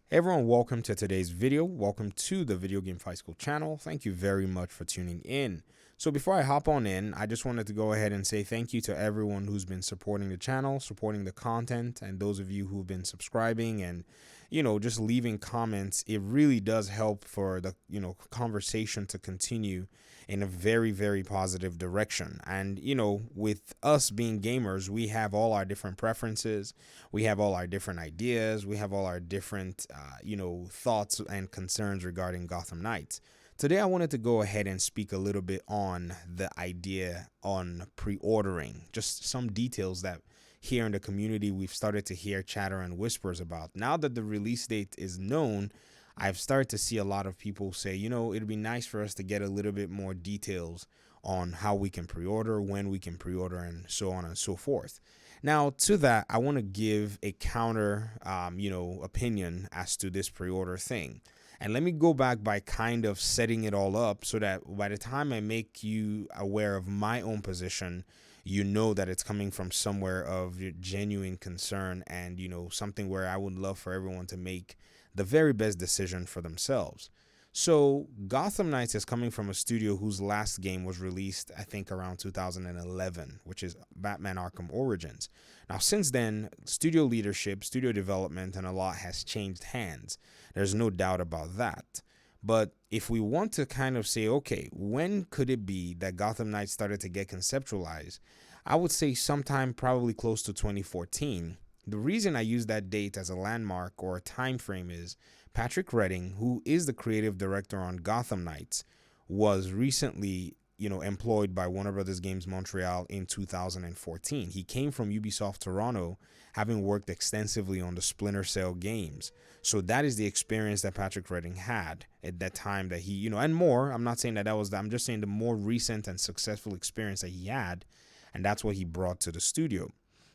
Hey everyone, welcome to today's video. Welcome to the Video Game Fight School channel. Thank you very much for tuning in. So before I hop on in, I just wanted to go ahead and say thank you to everyone who's been supporting the channel, supporting the content, and those of you who've been subscribing and, just leaving comments. It really does help for the, conversation to continue in a very, very positive direction. And, with us being gamers, we have all our different preferences. We have all our different ideas. We have all our different, thoughts and concerns regarding Gotham Knights. Today, I wanted to go ahead and speak a little bit on the idea on pre-ordering, just some details that here in the community we've started to hear chatter and whispers about. Now that the release date is known, I've started to see a lot of people say, it'd be nice for us to get a little bit more details on how we can pre-order, when we can pre-order, and so on and so forth. Now, to that, I want to give a counter, opinion as to this pre-order thing. And let me go back by kind of setting it all up so that by the time I make you aware of my own position, you know that it's coming from somewhere of genuine concern and, something where I would love for everyone to make the very best decision for themselves. So, Gotham Knights is coming from a studio whose last game was released, I think, around 2011, which is Batman Arkham Origins. Now, since then, studio leadership, studio development, and a lot has changed hands. There's no doubt about that. But if we want to kind of say, okay, when could it be that Gotham Knights started to get conceptualized? I would say sometime probably close to 2014. The reason I use that date as a landmark or a time frame is Patrick Redding, who is the creative director on Gotham Knights, was recently, employed by Warner Brothers Games Montreal in 2014. He came from Ubisoft Toronto, having worked extensively on the Splinter Cell games. So that is the experience that Patrick Redding had at that time that he, and more. I'm not saying that was that. I'm just saying the more recent and successful experience that he had, and that's what he brought to the studio.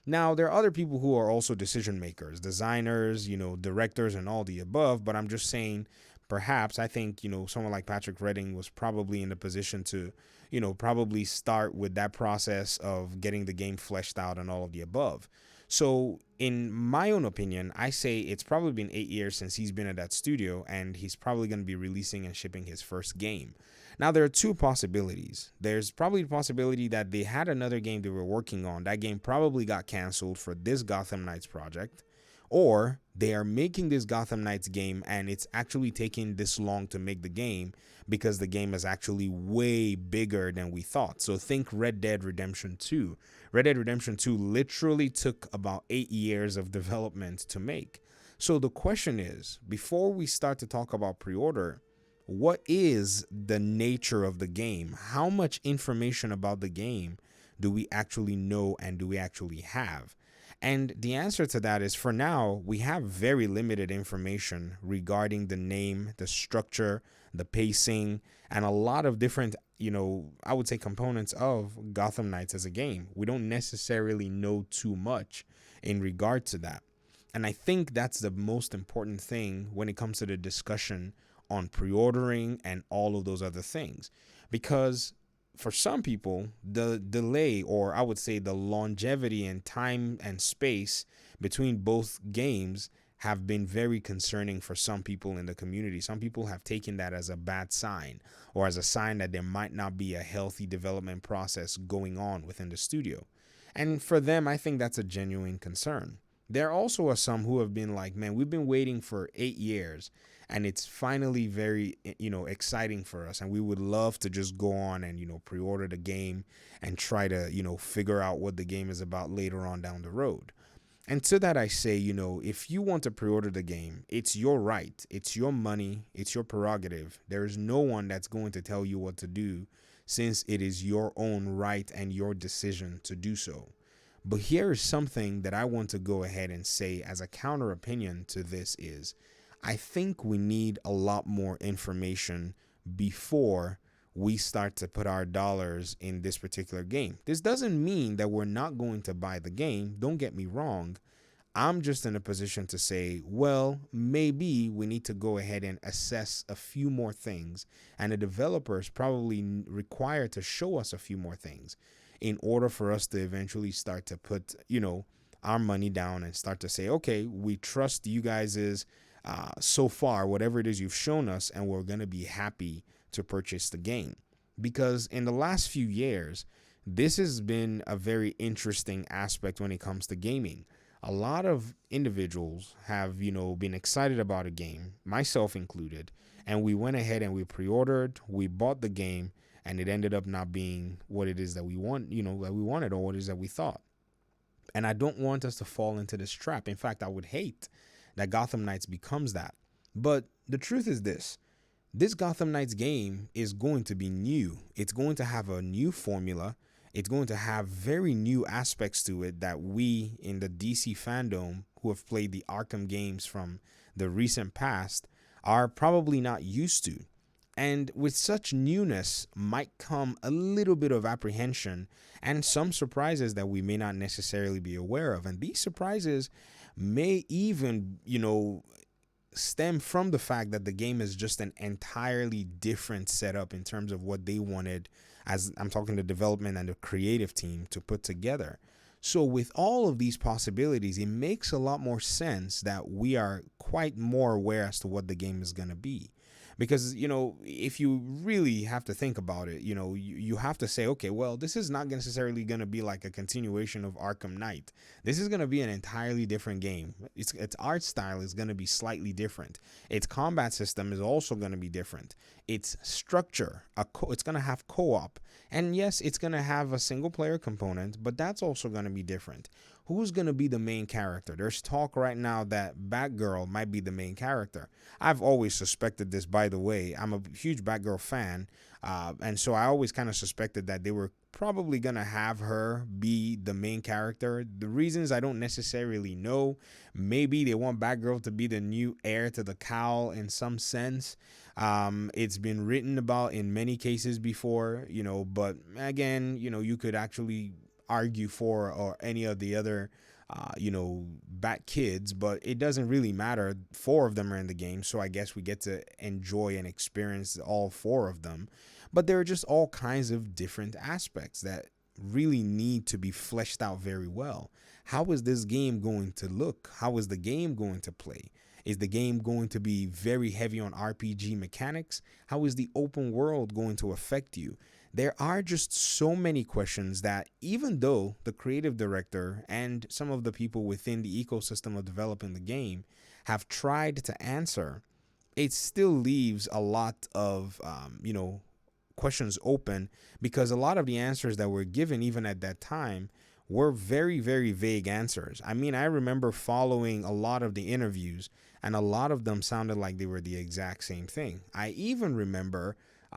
Now, there are other people who are also decision makers, designers, directors, and all the above, but I'm just saying perhaps I think, someone like Patrick Redding was probably in the position to, probably start with that process of getting the game fleshed out and all of the above. So, in my own opinion, I say it's probably been 8 years since he's been at that studio, and he's probably going to be releasing and shipping his first game. Now, there are two possibilities. There's probably the possibility that they had another game they were working on. That game probably got canceled for this Gotham Knights project. Or they are making this Gotham Knights game and it's actually taking this long to make the game because the game is actually way bigger than we thought. So think Red Dead Redemption 2. Red Dead Redemption 2 literally took about 8 years of development to make. So the question is, before we start to talk about pre-order, what is the nature of the game? How much information about the game do we actually know and do we actually have? And the answer to that is, for now, we have very limited information regarding the name, the structure, the pacing, and a lot of different, I would say components of Gotham Knights as a game. We don't necessarily know too much in regard to that. And I think that's the most important thing when it comes to the discussion on pre-ordering and all of those other things. Because for some people, the delay, or I would say the longevity and time and space between both games have been very concerning for some people in the community. Some people have taken that as a bad sign or as a sign that there might not be a healthy development process going on within the studio. And for them, I think that's a genuine concern. There also are some who have been like, man, we've been waiting for 8 years and it's finally very, exciting for us. And we would love to just go on and, pre-order the game and try to, figure out what the game is about later on down the road. And to that, I say, if you want to pre-order the game, it's your right. It's your money. It's your prerogative. There is no one that's going to tell you what to do since it is your own right and your decision to do so. But here is something that I want to go ahead and say as a counter opinion to this is, I think we need a lot more information before we start to put our dollars in this particular game. This doesn't mean that we're not going to buy the game. Don't get me wrong. I'm just in a position to say, well, maybe we need to go ahead and assess a few more things. And the developers probably require to show us a few more things in order for us to eventually start to put, our money down and start to say, okay, we trust you guys' so far, whatever it is you've shown us, and we're going to be happy to purchase the game. Because in the last few years, this has been a very interesting aspect when it comes to gaming. A lot of individuals have, been excited about a game, myself included, and we went ahead and we pre-ordered, we bought the game, and it ended up not being what it is that we want, that we wanted, or what it is that we thought. And I don't want us to fall into this trap. In fact, I would hate that Gotham Knights becomes that. But the truth is this Gotham Knights game is going to be new. It's going to have a new formula. It's going to have very new aspects to it that we in the DC fandom who have played the Arkham games from the recent past are probably not used to. And with such newness might come a little bit of apprehension and some surprises that we may not necessarily be aware of. And these surprises may even, stem from the fact that the game is just an entirely different setup in terms of what they wanted, as I'm talking the development and the creative team, to put together. So with all of these possibilities, it makes a lot more sense that we are quite more aware as to what the game is going to be. Because, if you really have to think about it, you have to say, okay, well, this is not necessarily going to be like a continuation of Arkham Knight. This is going to be an entirely different game. Its art style is going to be slightly different. Its combat system is also going to be different. Its structure, it's going to have co-op. And yes, it's going to have a single player component, but that's also going to be different. Who's going to be the main character? There's talk right now that Batgirl might be the main character. I've always suspected this, by the way. I'm a huge Batgirl fan, and so I always kind of suspected that they were probably going to have her be the main character. The reasons I don't necessarily know. Maybe they want Batgirl to be the new heir to the cowl in some sense. It's been written about in many cases before, but again, you could actually argue for or any of the other Bat kids, but it doesn't really matter. 4 of them are in the game, so I guess we get to enjoy and experience all 4 of them. But there are just all kinds of different aspects that really need to be fleshed out very well. How is this game going to look? How is the game going to play? Is the game going to be very heavy on RPG mechanics? How is the open world going to affect you? There are just so many questions that even though the creative director and some of the people within the ecosystem of developing the game have tried to answer, it still leaves a lot of, questions open, because a lot of the answers that were given even at that time were very, very vague answers. I mean, I remember following a lot of the interviews and a lot of them sounded like they were the exact same thing. I even remember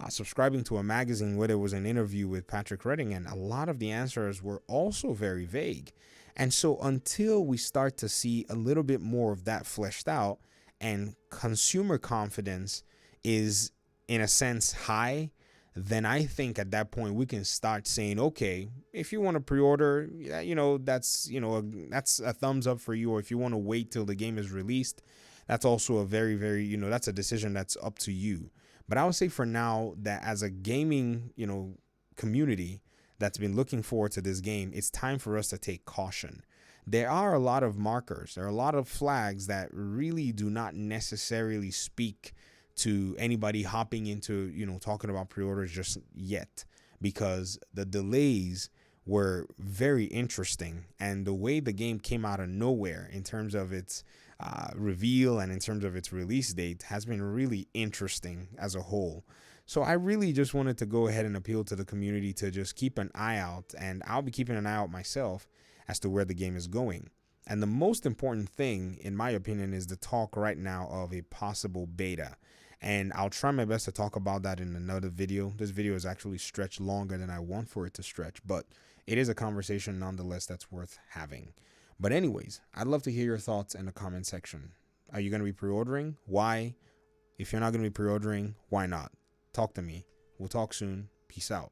subscribing to a magazine where there was an interview with Patrick Redding, and a lot of the answers were also very vague. And so until we start to see a little bit more of that fleshed out and consumer confidence is in a sense high, then I think at that point we can start saying, okay, if you want to pre-order, that's a thumbs up for you. Or if you want to wait till the game is released, that's also a very, very, that's a decision that's up to you. But I would say for now that as a gaming, community that's been looking forward to this game, it's time for us to take caution. There are a lot of markers. There are a lot of flags that really do not necessarily speak to anybody hopping into, talking about pre-orders just yet, because the delays were very interesting. And the way the game came out of nowhere in terms of its reveal and in terms of its release date has been really interesting as a whole. So I really just wanted to go ahead and appeal to the community to just keep an eye out, and I'll be keeping an eye out myself as to where the game is going. And the most important thing, in my opinion, is the talk right now of a possible beta. And I'll try my best to talk about that in another video. This video is actually stretched longer than I want for it to stretch, but it is a conversation nonetheless that's worth having. But anyways, I'd love to hear your thoughts in the comment section. Are you going to be pre-ordering? Why? If you're not going to be pre-ordering, why not? Talk to me. We'll talk soon. Peace out.